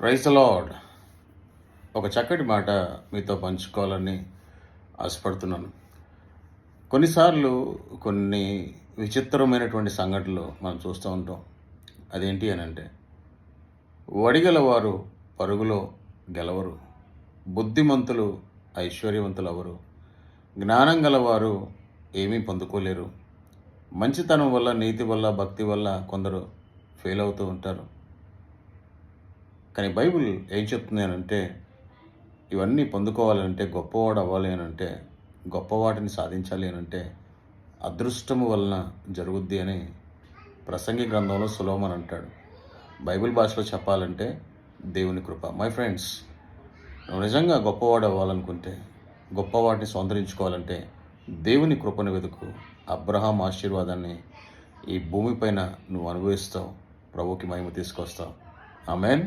Praise the lord. ఒక చక్కటి మాట మీతో పంచుకోవాలని ఆశపడుతున్నాను. కొన్నిసార్లు కొన్ని విచిత్రమైనటువంటి సంఘటనలు మనం చూస్తూ ఉంటాం. అదేంటి అని అంటే, వడిగలవారు పరుగులో గెలవరు, బుద్ధిమంతులు ఐశ్వర్యవంతులు అవరు, జ్ఞానం గలవారు ఏమీ పొందుకోలేరు, మంచితనం వల్ల, నీతి వల్ల, భక్తి వల్ల కొందరు ఫెయిల్ అవుతూ ఉంటారు. కానీ బైబిల్ ఏం చెప్తుంది అని అంటే, ఇవన్నీ పొందుకోవాలంటే, గొప్పవాడు అవ్వాలి అని అంటే, గొప్ప వాటిని సాధించాలి అని అంటే అదృష్టము వలన జరుగుద్ది అని ప్రసంగి గ్రంథంలో సొలొమోను అంటాడు. బైబిల్ భాషలో చెప్పాలంటే దేవుని కృప. మై ఫ్రెండ్స్, నువ్వు నిజంగా గొప్పవాడు అవ్వాలనుకుంటే, గొప్ప వాటిని స్వంతరించుకోవాలంటే దేవుని కృపను వెతుకు. అబ్రహాం ఆశీర్వాదాన్ని ఈ భూమిపైన నువ్వు అనుభవిస్తావు, ప్రభువుకి మహిమ తీసుకొస్తావు. ఆమేన్.